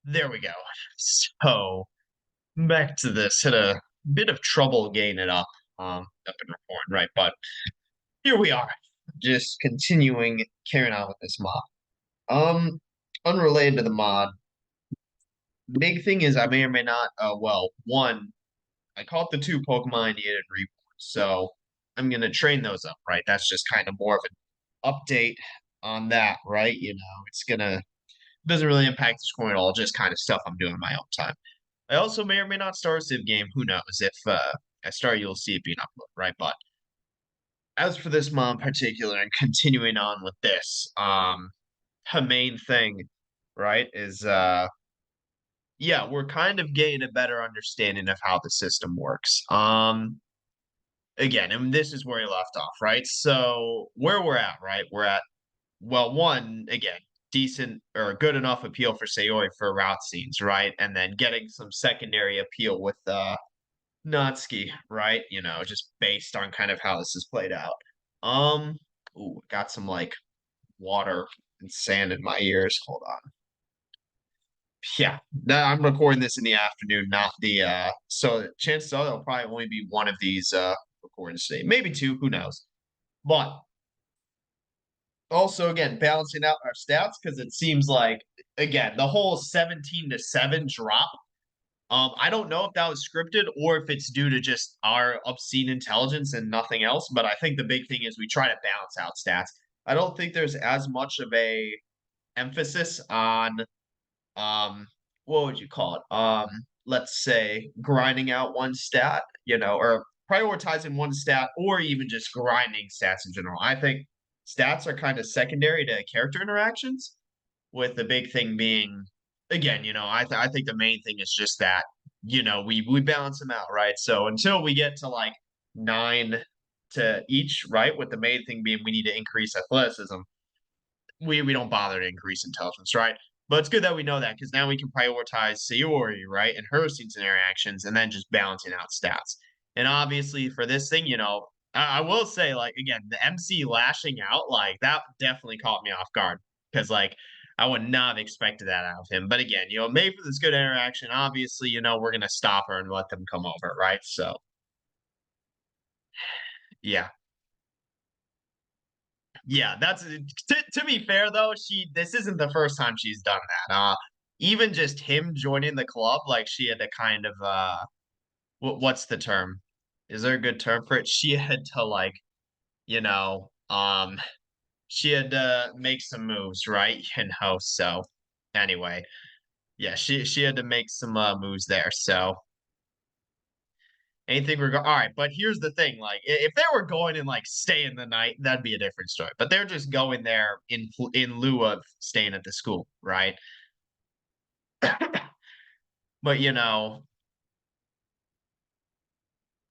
There we go. So back to this. Had a bit of trouble getting it up and recording, right? But here we are. Just continuing carrying on with this mod. Um, Unrelated to the mod, the big thing is I may or may not one, I caught the two Pokemon needed reborn. So I'm gonna train those up, right? That's just kind of more of an update on that, right? It's gonna doesn't really impact the score at all, just kind of stuff I'm doing in my own time. I also may or may not start a Civ game. Who knows? If I start, you'll see it being uploaded, right? But as for this mod in particular, and continuing on with this, the main thing, right, is yeah, we're kind of getting a better understanding of how the system works. Again, and this is where we left off, right? So where we're at, right? We're at one again, decent or good enough appeal for Sayori for route scenes, right? And then getting some secondary appeal with Natsuki, right? Just based on kind of how this is played out. Um, ooh, got some like water and sand in my ears. Hold on. Yeah, I'm recording this in the afternoon, not the so chances are there'll probably only be one of these recordings today, maybe two, who knows. But also again, balancing out our stats because it seems like again, the whole 17-7 drop. I don't know if that was scripted or if it's due to just our obscene intelligence and nothing else. But I think the big thing is we try to balance out stats. I don't think there's as much of a emphasis on what would you call it? Let's say grinding out one stat, or prioritizing one stat, or even just grinding stats in general. I think stats are kind of secondary to character interactions, with the big thing being again, I think the main thing is just that, we balance them out, right? So until we get to like nine to each, right? With the main thing being we need to increase athleticism, we don't bother to increase intelligence, right? But it's good that we know that because now we can prioritize Sayori, right, and her scenes and interactions, and then just balancing out stats. And obviously for this thing, I will say, like again, the MC lashing out, like that definitely caught me off guard because like I would not have expected that out of him. But again, maybe for this good interaction, obviously, we're gonna stop her and let them come over, right? So yeah. Yeah, that's to be fair though, this isn't the first time she's done that. Even just him joining the club, like she had to kind of what's the term? Is there a good term for it? She had to like, you know, um she had to make some moves, right? So anyway, yeah, she had to make some moves there. So anything we're all right, but here's the thing: like, if they were going and like staying the night, that'd be a different story. But they're just going there in lieu of staying at the school, right? But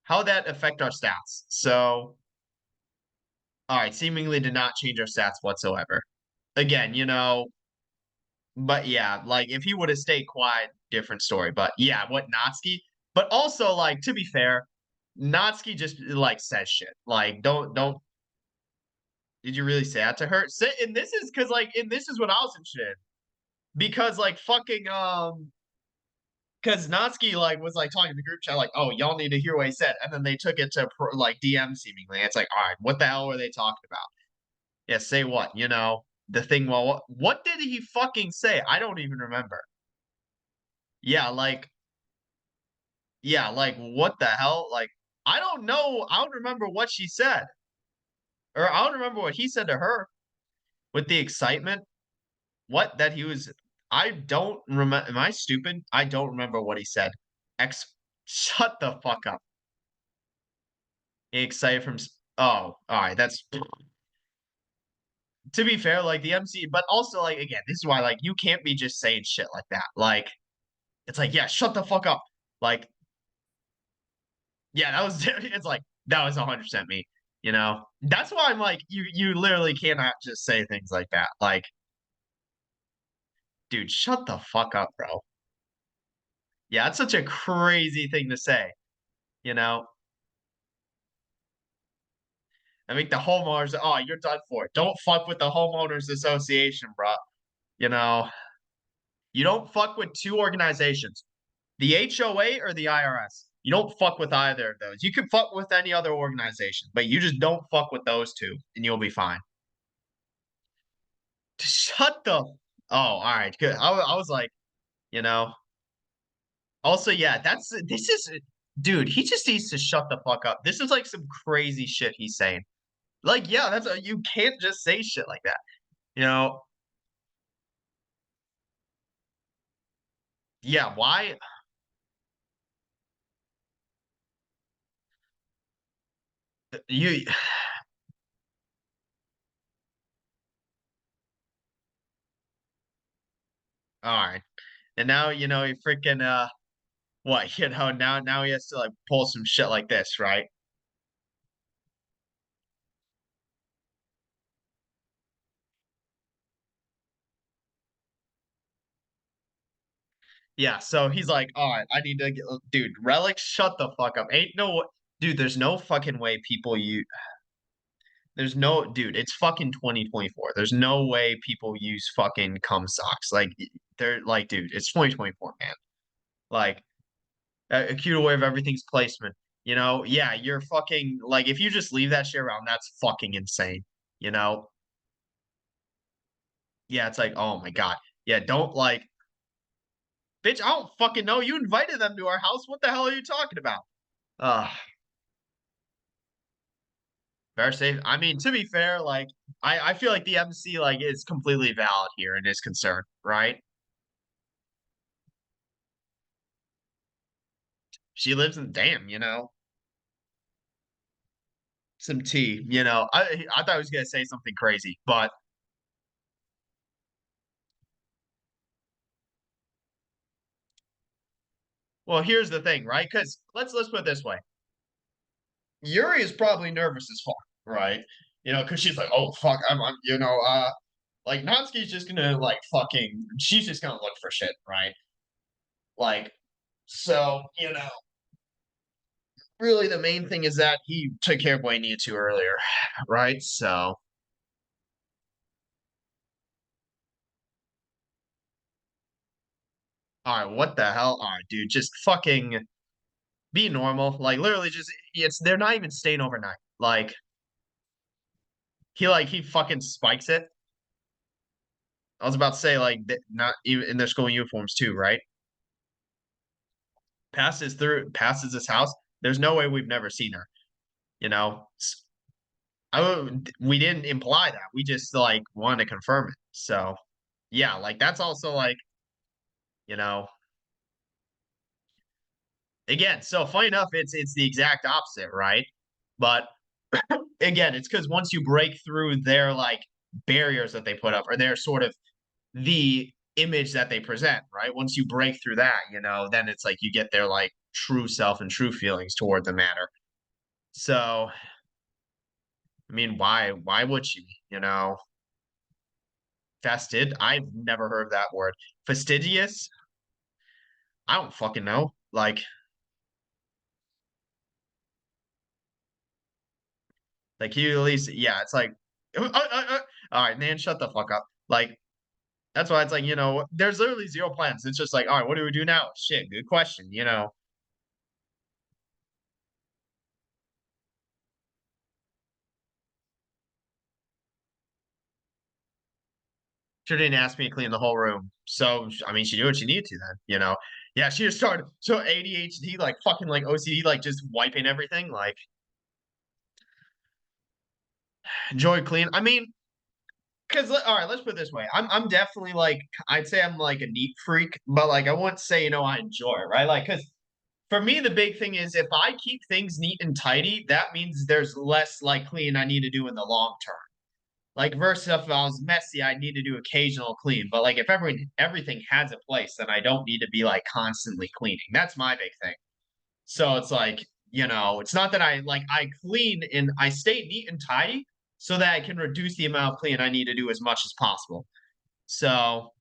how would that affect our stats? So, all right, seemingly did not change our stats whatsoever. Again, but yeah, like if he would have stayed quiet, different story. But yeah, what Natsuki? But also, like to be fair, Natsuki just like says shit. Like, don't did you really say that to her? And this is because like, and this is what I was interested in. Because like fucking because Natsuki like was like talking to the group chat like, oh, y'all need to hear what he said, and then they took it to like DM seemingly. It's like, all right, what the hell were they talking about? Yeah, say what? The thing. Well, what did he fucking say? I don't even remember. Yeah, like what the hell? Like I don't know. I don't remember what she said, or I don't remember what he said to her with the excitement. What that he was I don't remember. Am I stupid? I don't remember what he said. X Shut the fuck up. Excited from oh, all right, that's to be fair, like the MC, but also like again, this is why like you can't be just saying shit like that. Like it's like, yeah, shut the fuck up. Like, yeah, that was it's like that was 100% me. That's why I'm like, you literally cannot just say things like that. Like, dude, shut the fuck up, bro. Yeah, it's such a crazy thing to say, you know. I think the homeowners, oh, you're done for. Don't fuck with the homeowners association, bro. You know, You don't fuck with two organizations, the HOA or the IRS. You don't fuck with either of those. You can fuck with any other organization, but you just don't fuck with those two, and you'll be fine. Shut the. Oh, all right, good. I was like, you know. Also, yeah, this is, dude. He just needs to shut the fuck up. This is like some crazy shit he's saying. Like, yeah, you can't just say shit like that. You know, yeah. Why? You. All right, and now he freaking what now he has to like pull some shit like this, right? Yeah, so he's like, all right, I need to get, dude, Relic, shut the fuck up. Ain't no, dude, there's no fucking way there's no, dude, it's fucking 2024. There's no way people use fucking cum socks. Like, they're like, dude, it's 2024, man. Like, a cute way of everything's placement. Yeah, you're fucking, like, if you just leave that shit around, that's fucking insane. You know? Yeah, it's like, oh my God. Yeah, don't like, bitch, I don't fucking know. You invited them to our house. What the hell are you talking about? Uh, Very safe. I mean, to be fair, like I feel like the MC like is completely valid here in his concern, right? She lives in damn, some tea. I thought I was gonna say something crazy, but well, here's the thing, right? Because let's put it this way: Yuri is probably nervous as fuck, right? Because she's like, oh fuck, like Natsuki's just gonna like fucking, she's just gonna look for shit, right? Like, so really the main thing is that he took care of what he needed to earlier, right? So, all right, what the hell? All right, dude, just fucking be normal. Like, literally, just they're not even staying overnight. He fucking spikes it. I was about to say like not even in their school uniforms too, right? Passes his house. There's no way we've never seen her. You know, we didn't imply that. We just like wanted to confirm it. So yeah, like that's also like you know again. So funny enough, it's the exact opposite, right? But again, it's because once you break through their like barriers that they put up, or their sort of the image that they present, right? Once you break through that, then it's like you get their like true self and true feelings toward the matter. So, I mean, why would she? Fested? I've never heard that word. Fastidious? I don't fucking know. Like you at least, yeah, it's like, all right, man, shut the fuck up. Like, that's why it's like, there's literally zero plans. It's just like, all right, what do we do now? Shit, good question. She didn't ask me to clean the whole room. So, I mean, she knew what she needed to then. Yeah, she just started, so ADHD, like fucking like OCD, like just wiping everything. Like, enjoy clean. I mean, because, all right, let's put it this way. I'm definitely like, I'd say I'm like a neat freak, but like, I wouldn't say, I enjoy it, right? Like, because for me, the big thing is if I keep things neat and tidy, that means there's less like clean I need to do in the long term. Like versus if I was messy, I need to do occasional clean. But like if everything has a place, then I don't need to be like constantly cleaning. That's my big thing. So it's like, it's not that I clean and I stay neat and tidy so that I can reduce the amount of clean I need to do as much as possible. So,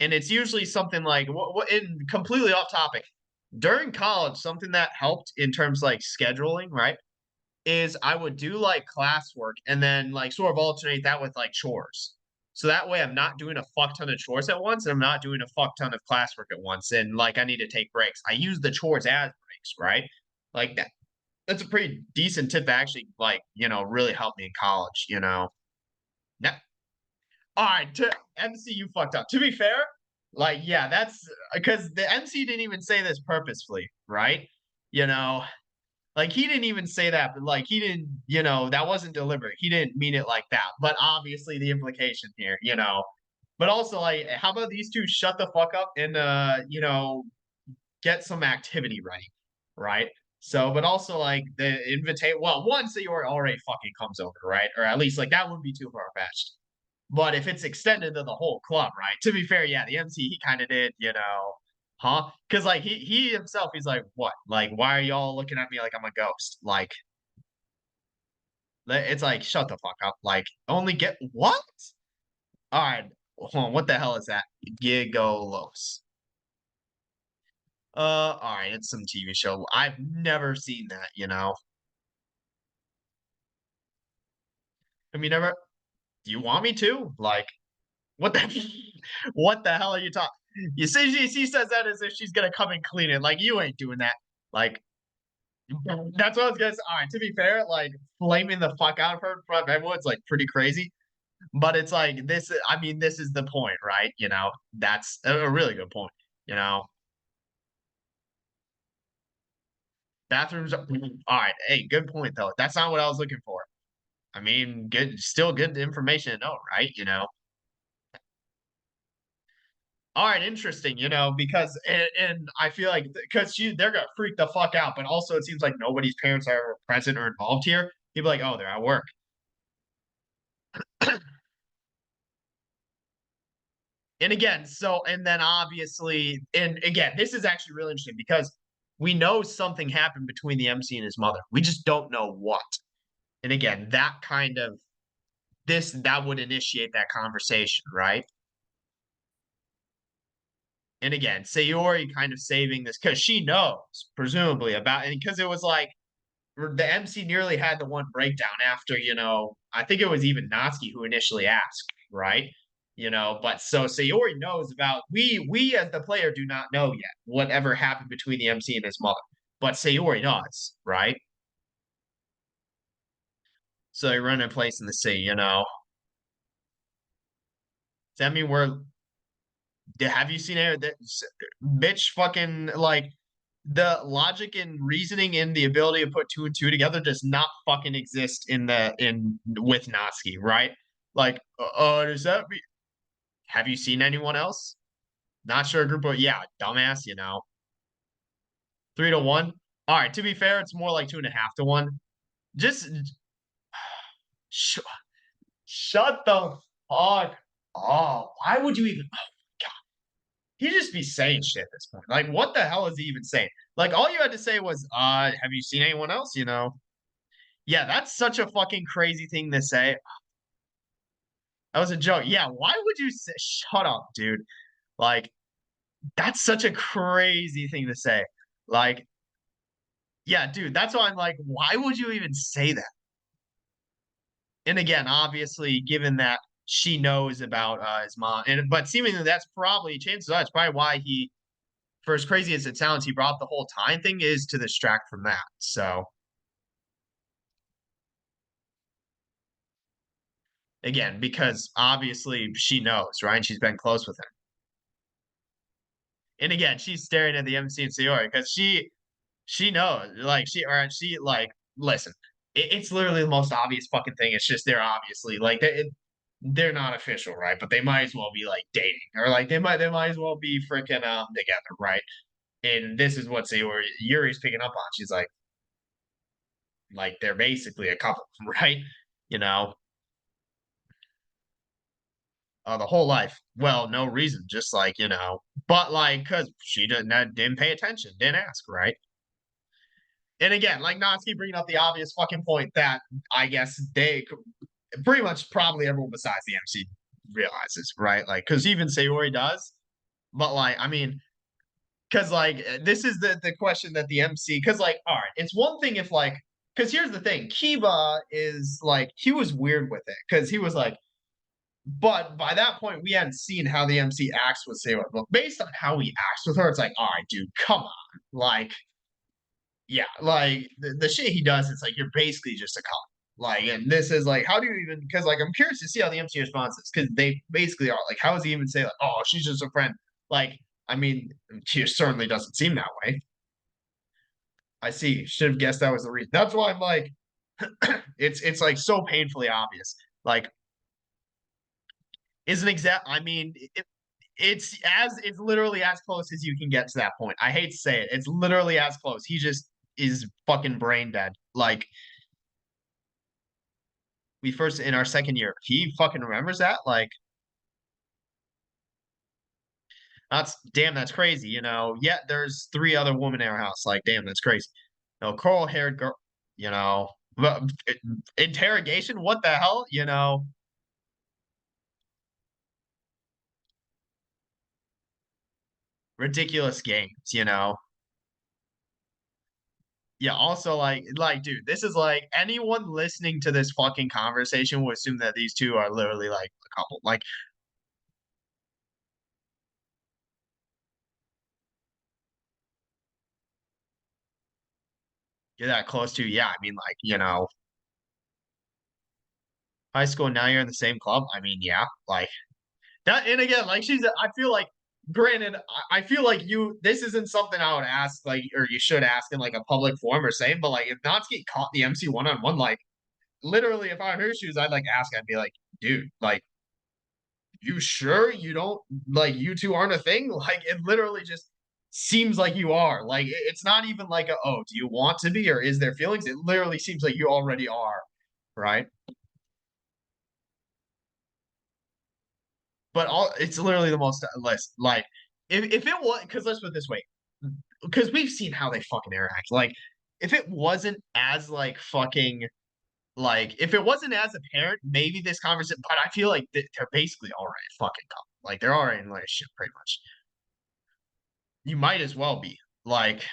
and it's usually something like what in completely off topic. During college, something that helped in terms like scheduling, right? Is I would do like classwork and then like sort of alternate that with like chores. So that way I'm not doing a fuck ton of chores at once and I'm not doing a fuck ton of classwork at once. And like I need to take breaks. I use the chores as breaks, right? Like that. That's a pretty decent tip that actually like, really helped me in college, Now, all right, MC, you fucked up. To be fair, like, yeah, that's because the MC didn't even say this purposefully, right? You know, like he didn't even say that, but like he didn't, that wasn't deliberate. He didn't mean it like that. But obviously the implication here. But also like, how about these two shut the fuck up and get some activity ready, right? So, but also like the invitation. Well, one Sayori already fucking comes over, right? Or at least like that wouldn't be too far fetched. But if it's extended to the whole club, right? To be fair, yeah, the MC he kind of did, huh? Because like he himself, he's like, what? Like, why are y'all looking at me like I'm a ghost? Like, it's like, shut the fuck up. Like, only get what? All right, hold on, what the hell is that? Gigolos. All right, it's some TV show. I've never seen that. Have you never? Do you want me to? Like, what the what the hell are you talking? You see, she says that as if she's gonna come and clean it. Like, you ain't doing that. Like, that's what I was gonna say. All right, to be fair, like flaming the fuck out of her in front of everyone's like pretty crazy. But it's like this. I mean, this is the point, right? That's a really good point. You know, bathrooms. All right, hey, good point though. That's not what I was looking for. I mean, still good information to know, right? All right, interesting. Because and I feel like because they're gonna freak the fuck out, but also it seems like nobody's parents are present or involved here. People like, oh, they're at work. And again, and then obviously, and again, this is actually really interesting because we know something happened between the MC and his mother. We just don't know what. And again, that kind of that would initiate that conversation, right? And again, Sayori kind of saving this because she knows, presumably, about and because it was like the MC nearly had the one breakdown after, I think it was even Natsuki who initially asked, right? But so Sayori knows about we as the player do not know yet whatever happened between the MC and his mother. But Sayori does, right? So they run a place in the sea. Does that mean have you seen it? That bitch fucking like the logic and reasoning and the ability to put two and two together does not fucking exist in with Natsuki, right? Like, does that be? Have you seen anyone else? Not sure. Group of yeah, dumbass. 3 to 1. All right. To be fair, it's more like 2.5 to 1. Just sh- shut the fuck. Oh, why would you even? He just be saying shit at this point. Like, what the hell is he even saying? Like, all you had to say was, have you seen anyone else? Yeah, that's such a fucking crazy thing to say. That was a joke. Yeah, why would you say, shut up, dude? Like, that's such a crazy thing to say. Like, yeah, dude, that's why I'm like, why would you even say that? And again, obviously, given that she knows about his mom, but seemingly that's probably chances are it's probably why he, for as crazy as it sounds, he brought up the whole time thing is to distract from that. So again, because obviously she knows, right? She's been close with him. And again, she's staring at the MC and Sayori because she knows, like she like listen. It's literally the most obvious fucking thing. It's just they're obviously like they're not official, right? But they might as well be like dating, or like they might as well be freaking together, right? And this is what Sayori Yuri's picking up on. She's like they're basically a couple, right? You know, the whole life. Well, no reason, just like but like because she didn't pay attention, didn't ask, right? And again, like Natsuki bringing up the obvious fucking point that I guess they pretty much probably everyone besides the MC realizes, right? Like, because even Sayori does, but like, I mean, because like this is the question that the MC, because like, all right, it's one thing if like, because here's the thing, Kiba is like he was weird with it because he was like, But by that point, we hadn't seen how the MC acts with Sailor. But based on how he acts with her, it's like, all right, dude, come on. Like, yeah, like the shit he does, it's like you're basically just a cop. Like, and this is like, how do you even? Because like, I'm curious to see how the MC responds this because they basically are like, how does he even say like, oh, she's just a friend? Like, I mean, she certainly doesn't seem that way. I see. Should have guessed that was the reason. That's why I'm like, it's like so painfully obvious. Like, isn't exact. I mean, it's literally as close as you can get to that point. I hate to say it. It's literally as close. He just is fucking brain dead. Like we first in our second year. He fucking remembers that. Like that's damn. That's crazy. You know. Yet there's three other women in our house. Like damn, that's crazy. No coral haired girl. You know. But interrogation. What the hell? You know. Ridiculous games. You know. Yeah, also dude, this is like anyone listening to this fucking conversation will assume that these two are literally like a couple. Like you're that close to, yeah, I mean like, you know, high school now you're in the same club. I mean, yeah, like that and again, like I feel like granted, I feel like this isn't something I would ask like or you should ask in like a public forum or saying, but like if Natsuki caught the MC one-on-one, like literally if I were her shoes, I'd like ask, I'd be like, dude, like you sure you don't like you two aren't a thing? Like it literally just seems like you are. Like it's not even like a oh, do you want to be or is there feelings? It literally seems like you already are, right? But all it's literally the most less like if it was because let's put it this way, because we've seen how they fucking interact. Like if it wasn't as like fucking like if it wasn't as apparent, maybe this conversation. But I feel like they're basically already fucking couple. Like they're already in a relationship pretty much. You might as well be like,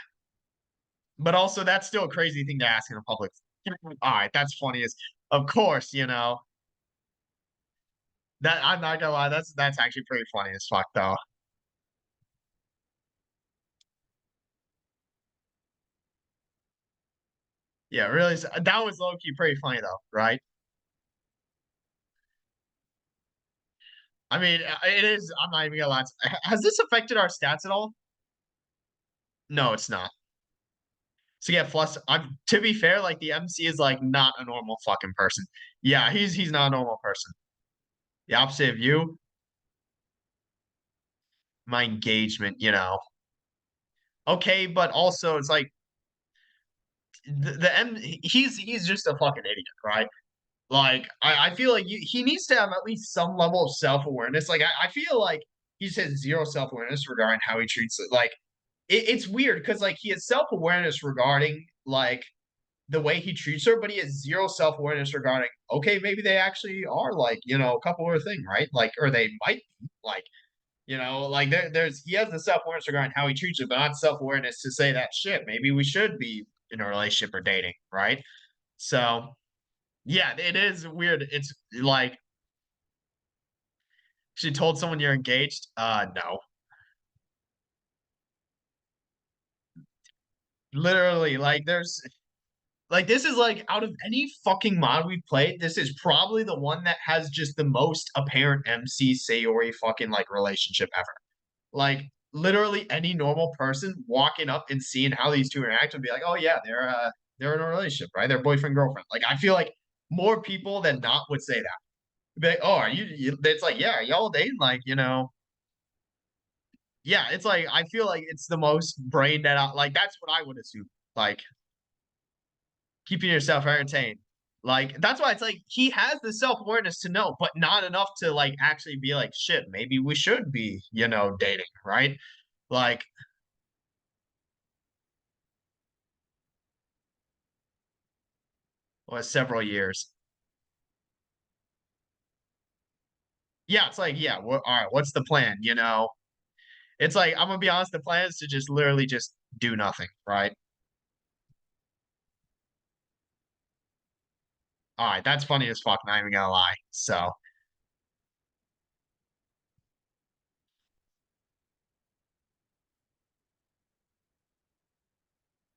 but also that's still a crazy thing to ask in a public. All right, that's funny as, of course, you know that I'm not gonna lie, that's actually pretty funny as fuck though. Yeah, really, that was low key pretty funny though, right? I mean, it is. I'm not even gonna lie. Has this affected our stats at all? No, it's not. So yeah, plus, I'm to be fair, like the MC is like not a normal fucking person. Yeah, he's not a normal person. The opposite of you, my engagement, you know. Okay, but also it's like the M he's just a fucking idiot, right? Like I feel like he needs to have at least some level of self-awareness. Like I feel like he has zero self-awareness regarding how he treats it. Like it's weird because like he has self-awareness regarding like the way he treats her, but he has zero self-awareness regarding okay, maybe they actually are like, you know, a couple or thing, right? Like or they might be, like you know, like there's he has the self-awareness regarding how he treats her, but not self-awareness to say that shit. Maybe we should be in a relationship or dating, right? So yeah, it is weird. It's like she told someone you're engaged. No. Literally, like there's like this is like out of any fucking mod we've played, this is probably the one that has just the most apparent MC Sayori fucking like relationship ever. Like literally any normal person walking up and seeing how these two interact would be like, oh yeah, they're in a relationship, right? They're boyfriend girlfriend. Like I feel like more people than not would say that. Be like, oh, are you? It's like, yeah, y'all dating? Like, you know, yeah. It's like I feel like it's the most brain dead out. Like that's what I would assume. Like keeping yourself entertained. Like that's why it's like he has the self awareness to know, but not enough to like actually be like, shit, maybe we should be, you know, dating, right? Like, well, several years. Yeah, it's like, yeah, all right, what's the plan? You know, it's like I'm gonna be honest, the plan is to just literally just do nothing, right? All right, that's funny as fuck. Not even gonna lie. So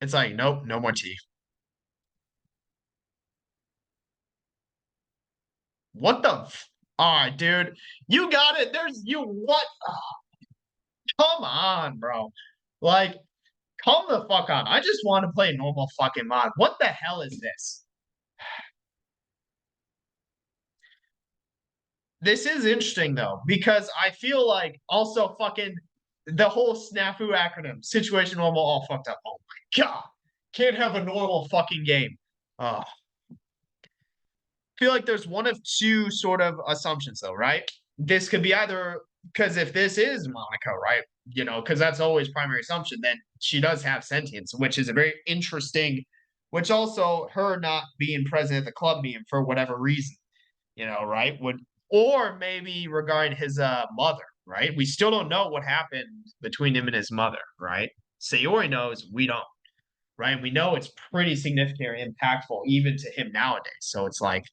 It's like, nope, no more tea. What the all right, dude. You got it. There's you what? Come on, bro. Like, calm the fuck on. I just want to play normal fucking mod. What the hell is this? This is interesting though, because I feel like also fucking the whole SNAFU acronym, situation normal, all fucked up. Oh my god. Can't have a normal fucking game. Oh. Feel like there's one of two sort of assumptions though, right? This could be either because if this is Monica, right? Because that's always primary assumption, then she does have sentience, which is a very interesting, which also her not being present at the club meeting for whatever reason, right? Would or maybe regarding his mother, right? We still don't know what happened between him and his mother, right? Sayori knows, we don't, right? We know it's pretty significant or impactful even to him nowadays. So it's like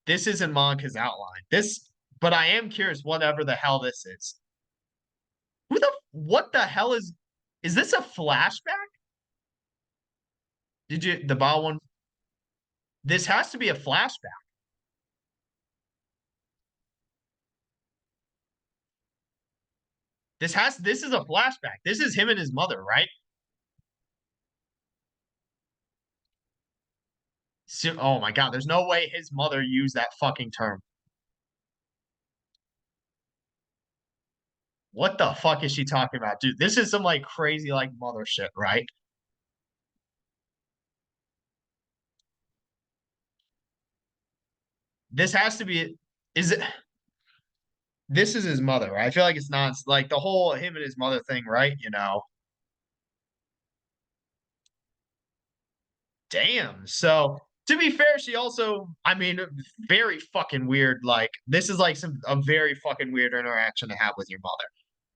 this isn't Monica's outline. But I am curious, whatever the hell this is. What the hell is this a flashback? Did you, the ball one? This has to be a flashback. This is a flashback. This is him and his mother, right? So, oh my God, there's no way his mother used that fucking term. What the fuck is she talking about? Dude, this is some like crazy like mother shit, right? This has to be is it this is his mother, right? I feel like it's not like the whole him and his mother thing, right? Damn. So to be fair, she also, I mean, very fucking weird. Like this is like some a very fucking weird interaction to have with your mother.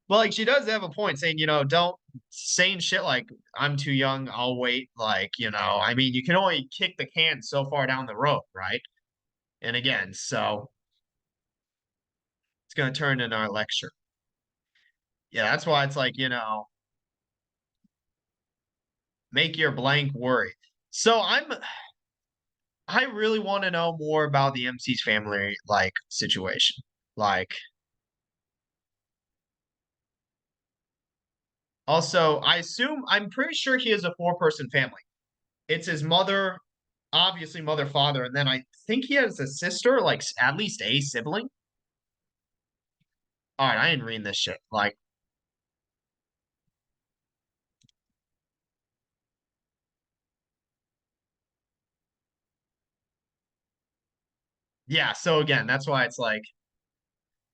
But like she does have a point saying, don't saying shit like I'm too young, I'll wait. Like, I mean, you can only kick the can so far down the road, right? And again, so it's gonna turn into our lecture. Yeah, that's why it's like, make your blank worry. So I really want to know more about the MC's family like situation. Like also, I'm pretty sure he has a four-person family. It's his mother, obviously mother, father, and then I think he has a sister, like at least a sibling. All right, I didn't read this shit. Like, yeah. So again, that's why it's like,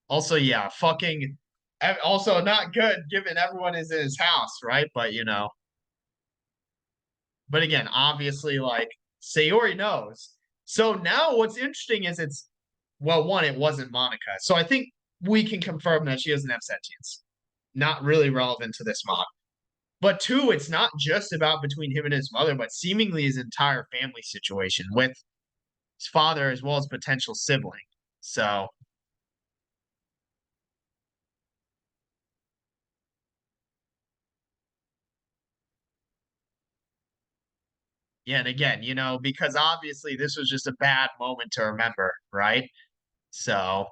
also, yeah, fucking, also not good given everyone is in his house, right? But again, obviously, like Sayori knows. So now what's interesting is well, one, it wasn't Monica. So I think we can confirm that she doesn't have sentience. Not really relevant to this mod. But two, it's not just about between him and his mother, but seemingly his entire family situation with his father as well as potential sibling. So yeah, and again, because obviously this was just a bad moment to remember, right? So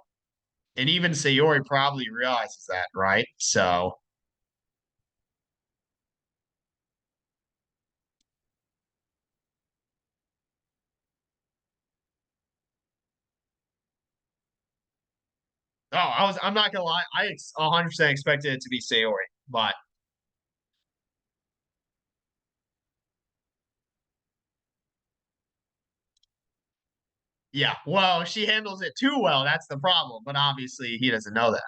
and even Sayori probably realizes that, right? So oh, I'm not gonna lie, 100% expected it to be Sayori, but yeah, well, she handles it too well. That's the problem. But obviously, he doesn't know that.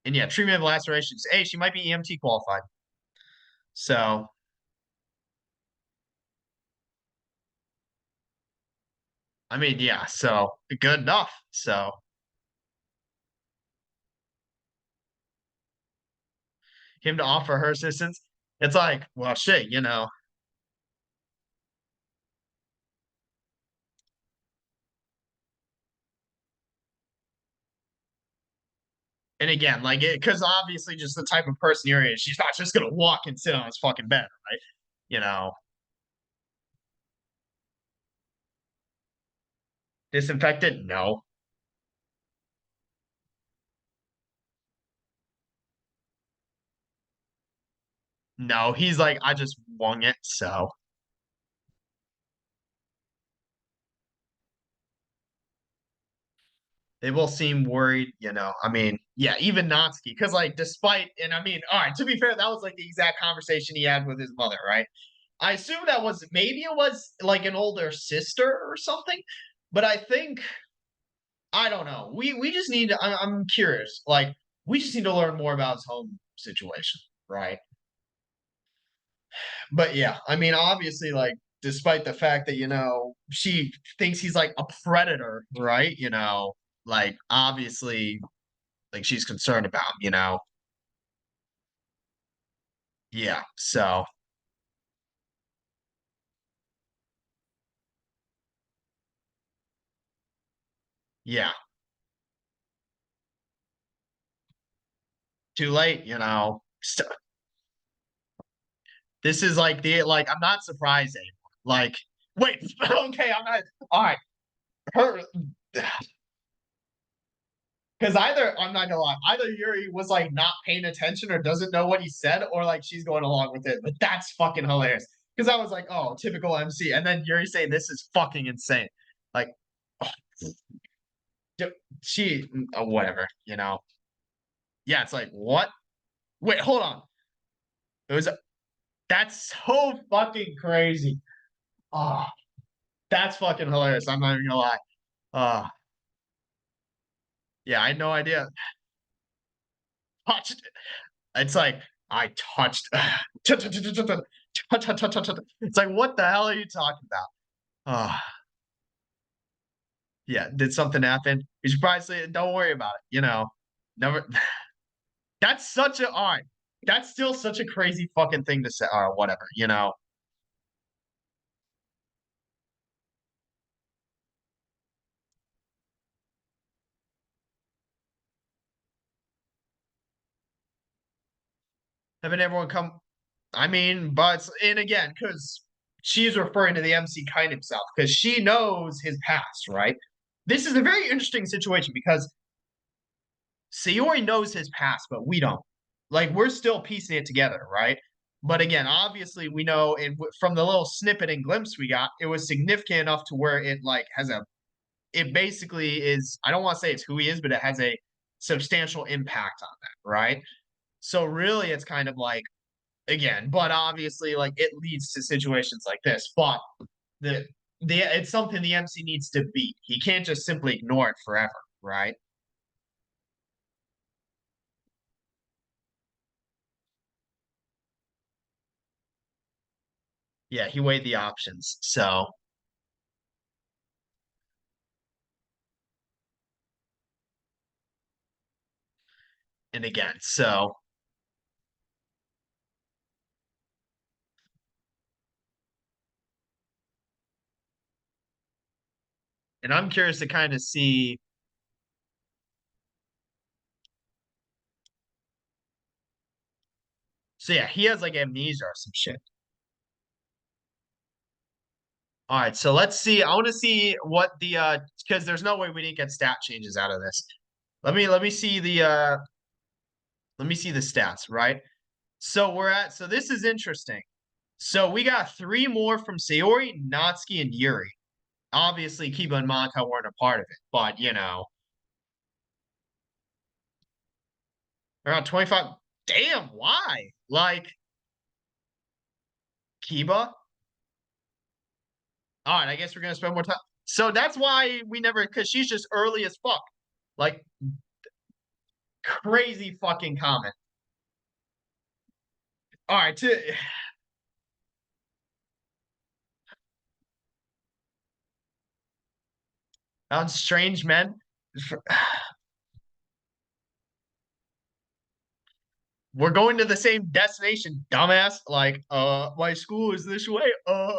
And yeah, treatment of lacerations. Hey, she might be EMT qualified. So, I mean, yeah, so good enough. So, him to offer her assistance, it's like, well, shit, And again, like it because obviously just the type of person you're is, she's not just gonna walk and sit on his fucking bed, right? You know, disinfectant? No. No, he's like, I just wung it, so they will seem worried, you know. I mean, yeah, even Natsuki, because like despite and I mean, all right, to be fair, that was like the exact conversation he had with his mother, right? I assume that was maybe it was like an older sister or something, but I think I don't know. We just need to, I'm curious. Like we just need to learn more about his home situation, right? But yeah, I mean, obviously, like despite the fact that she thinks he's like a predator, right? Like obviously, like she's concerned about him. Yeah. So yeah, too late. This is like the like I'm not surprised anymore. Like wait, okay, I'm not. All right, her because either I'm not gonna lie, either Yuri was like not paying attention or doesn't know what he said, or like she's going along with it. But that's fucking hilarious. Because I was like, oh, typical MC, and then Yuri saying this is fucking insane. Like, oh, she, whatever, Yeah, it's like what? Wait, hold on. It was that's so fucking crazy. Oh, that's fucking hilarious. I'm not even gonna lie. Uh yeah, I had no idea. Touched. It's like I touched. It's like what the hell are you talking about? Oh, yeah. Did something happen? You should probably say, "Don't worry about it." Never. That's such a all right. That's still such a crazy fucking thing to say, or whatever. Having everyone come. I mean, but and again, because she's referring to the MC kind himself, because she knows his past, right? This is a very interesting situation because Sayori knows his past, but we don't. Like we're still piecing it together, right? But again, obviously we know, and from the little snippet and glimpse we got, it was significant enough to where it like has a. It basically is. I don't want to say it's who he is, but it has a substantial impact on that, right? So really, it's kind of like again, but obviously, like it leads to situations like this. But the it's something the MC needs to beat. He can't just simply ignore it forever, right? Yeah, he weighed the options. So, and again, and I'm curious to kind of see. So yeah, he has like amnesia or some shit. All right, so let's see. I want to see what the because there's no way we didn't get stat changes out of this. Let me see the let me see the stats, right? So this is interesting. So we got three more from Sayori, Natsuki, and Yuri. Obviously, Kiba and Monaco weren't a part of it, but around 25. Damn, why? Like Kiba? All right, I guess we're gonna spend more time. So that's why we never, because she's just early as fuck. Like crazy fucking comment. All right, on strange men. We're going to the same destination, dumbass. Like, my school is this way. Uh.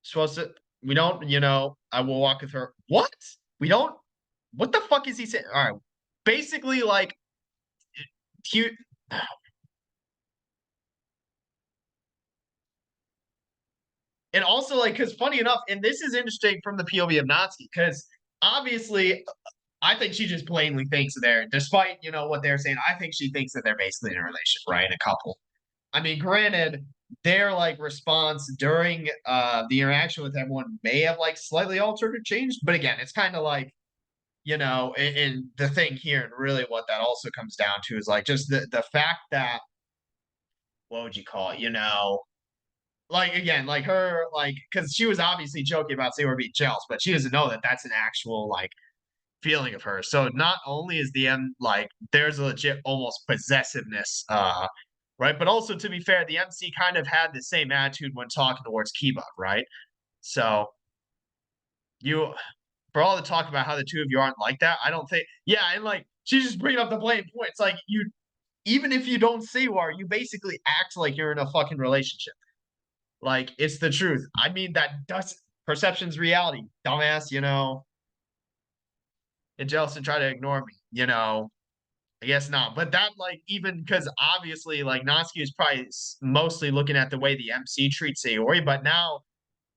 Supposed to. We don't. I will walk with her. What? We don't. What the fuck is he saying? All right, basically like he. And also like because funny enough, and this is interesting from the POV of Natsuki because obviously I think she just plainly thinks they're, despite what they're saying. I think she thinks that they're basically in a relationship, right? A couple. I mean, granted, their like response during the interaction with everyone may have like slightly altered or changed, but again, it's kind of like and the thing here, and really what that also comes down to is like just the fact that what would you call it? Like again, like her, like because she was obviously joking about Sailor being jealous, but she doesn't know that that's an actual like feeling of her. So not only is the M like there's a legit almost possessiveness, right? But also to be fair, the MC kind of had the same attitude when talking towards Kiba, right? So you for all the talk about how the two of you aren't like that, I don't think and like she's just bringing up the blame point. It's like you even if you don't say you are, you basically act like you're in a fucking relationship. Like it's the truth. I mean that does perception's reality. Dumbass, and jealous and try to ignore me. I guess not. But that, like, even because obviously, like, Natsuki is probably mostly looking at the way the MC treats Sayori, but now,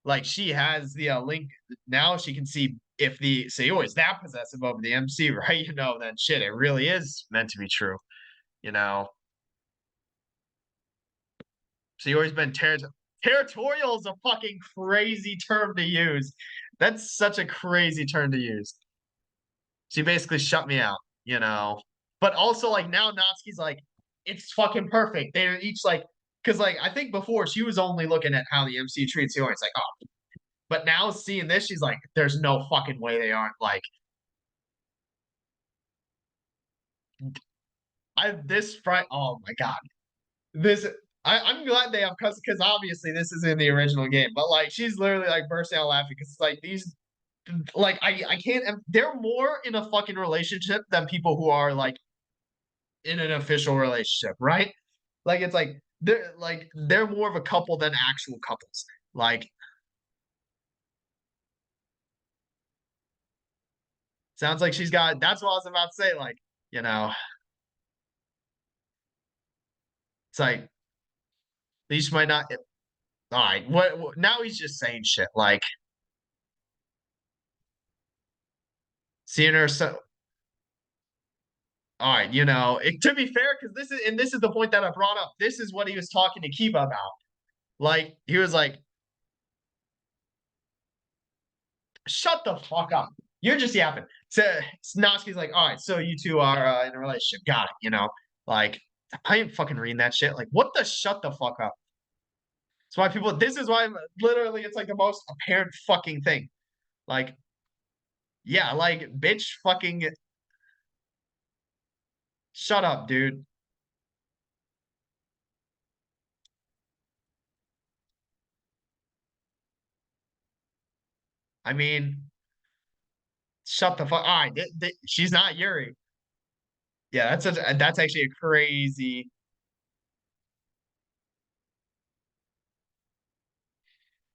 like, she has the link. Now she can see if the Sayori is that possessive over the MC, right? Then shit, it really is meant to be true. You know, Sayori's been territorial is a fucking crazy term to use. That's such a crazy term to use. She basically shut me out. But also like now Natsuki's like, it's fucking perfect. They're each like because like I think before she was only looking at how the MC treats you, and it's like, oh, but now seeing this, she's like, there's no fucking way they aren't like I this fright. Oh my god. This I'm glad they have because obviously this is in the original game, but like she's literally like bursting out laughing because it's like these like I can't they're more in a fucking relationship than people who are like in an official relationship, right? Like it's like they're more of a couple than actual couples. Like sounds like she's got that's what I was about to say. Like, you know, it's like these might not all right. What now he's just saying shit like seeing her so all right, to be fair, because this is the point that I brought up. This is what he was talking to Kiba about. Like, he was like, shut the fuck up. You're just yapping. So Natsuki's like, all right, so you two are in a relationship. Got it. Like, I ain't fucking reading that shit. Like, what the shut the fuck up? That's why this is why literally it's like the most apparent fucking thing. Like, yeah, like, bitch fucking shut up, dude. I mean, shut the fuck. All right, she's not Yuri. Yeah, that's actually a crazy.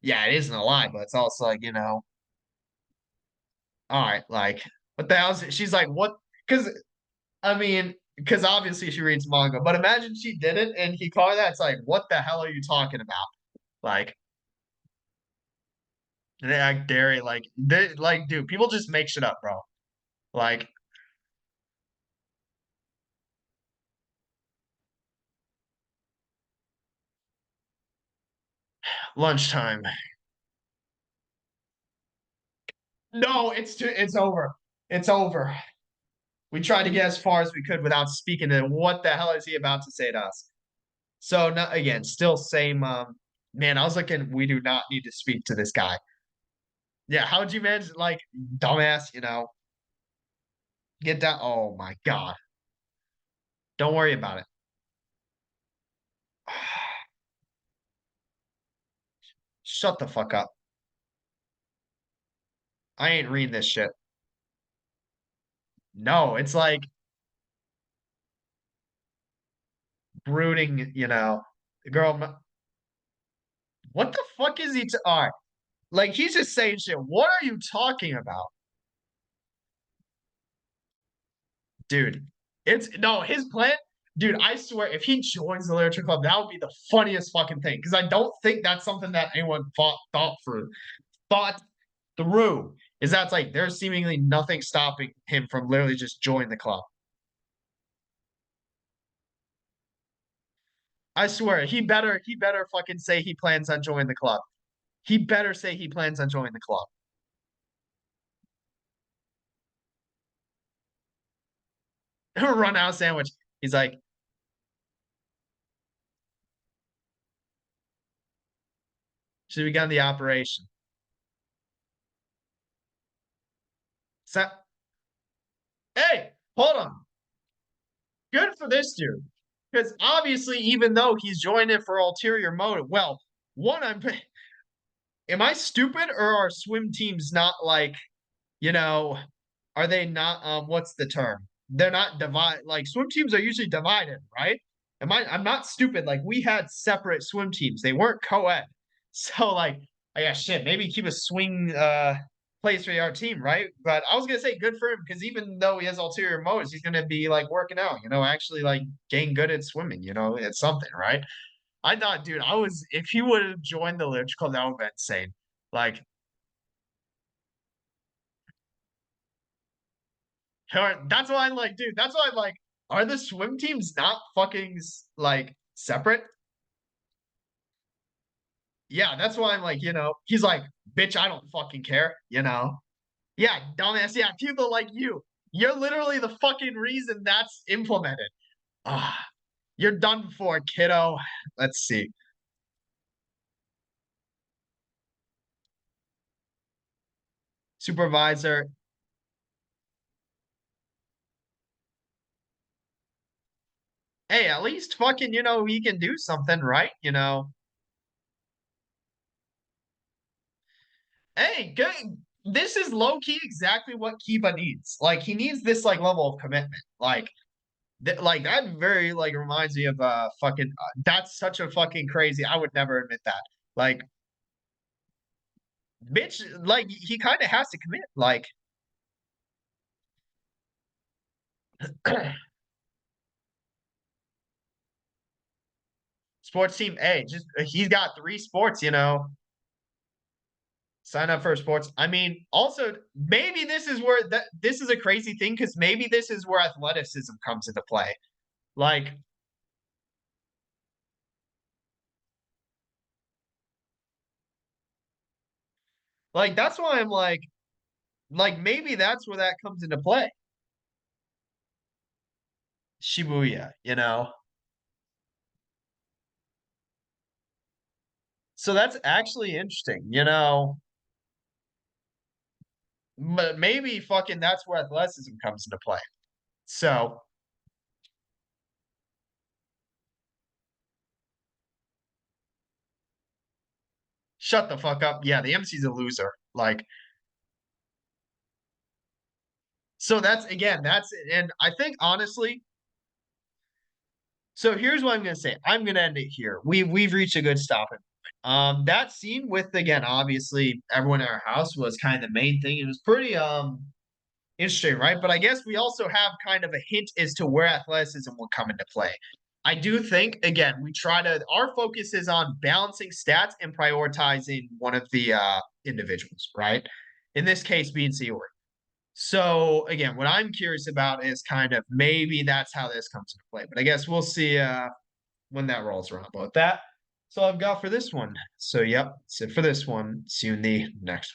Yeah, it isn't a lie, but it's also like, all right, like, what the hell is it? She's like, what? Because I mean, because obviously she reads manga, but imagine she didn't and he called her that. It's like, what the hell are you talking about? Like, they act dairy, like, dude, people just make shit up, bro. Like, lunchtime. No, it's over. It's over. We tried to get as far as we could without speaking to him. What the hell is he about to say to us? So now again, still same man, I was looking, we do not need to speak to this guy. Yeah, how'd you manage like dumbass, get down? Oh my god. Don't worry about it. Shut the fuck up. I ain't reading this shit. No, it's like brooding, girl. What the fuck is he? All right, like he's just saying shit. What are you talking about? dude. It's no his plan, dude. I swear, if he joins the literature club, that would be the funniest fucking thing. Because I don't think that's something that anyone thought through. Is that's like there's seemingly nothing stopping him from literally just joining the club. I swear, he better fucking say he plans on joining the club. He better say he plans on joining the club. Run out sandwich. He's like, should we begun the operation? So, hey, hold on. Good for this dude. Because obviously, even though he's joined it for ulterior motive, well, one, am I stupid or are swim teams not like, you know, are they not what's the term? They're not divide like swim teams are usually divided, right? I'm not stupid. Like we had separate swim teams. They weren't co-ed. So like I guess shit, maybe keep a swing place for our team, right? But I was gonna say good for him because even though he has ulterior motives, he's gonna be like working out, actually like getting good at swimming, it's something, right? I thought, dude, if he would have joined the Literature Club, that would have been insane. Like, that's why I'm like, dude, that's why I'm like, are the swim teams not fucking like separate? Yeah, that's why I'm like, he's like, bitch, I don't fucking care. Yeah, dumbass. Yeah, people like you. You're literally the fucking reason that's implemented. Ah, you're done for, kiddo. Let's see. Supervisor. Hey, at least fucking, he can do something, right? Hey, good. This is low key exactly what Kiba needs. Like he needs this like level of commitment. Like that very like reminds me of fucking that's such a fucking crazy. I would never admit that. Like bitch, like he kind of has to commit. Like sports team A, just he's got three sports. Sign up for sports. I mean, also maybe this is where this is a crazy thing because maybe this is where athleticism comes into play. Like, that's why I'm like maybe that's where that comes into play. Shibuya. So that's actually interesting. But maybe fucking that's where athleticism comes into play. So shut the fuck up. Yeah, the MC's a loser. Like, so and I think honestly, so here's what I'm gonna say. I'm gonna end it here. We've reached a good stopping point. That scene with again, obviously everyone in our house was kind of the main thing. It was pretty interesting, right? But I guess we also have kind of a hint as to where athleticism will come into play. I do think, again, our focus is on balancing stats and prioritizing one of the individuals, right? In this case, being Seori. So, again, what I'm curious about is kind of maybe that's how this comes into play. But I guess we'll see when that rolls around. But that, that's all I've got for this one. So, yep, that's it for this one. See you in the next one.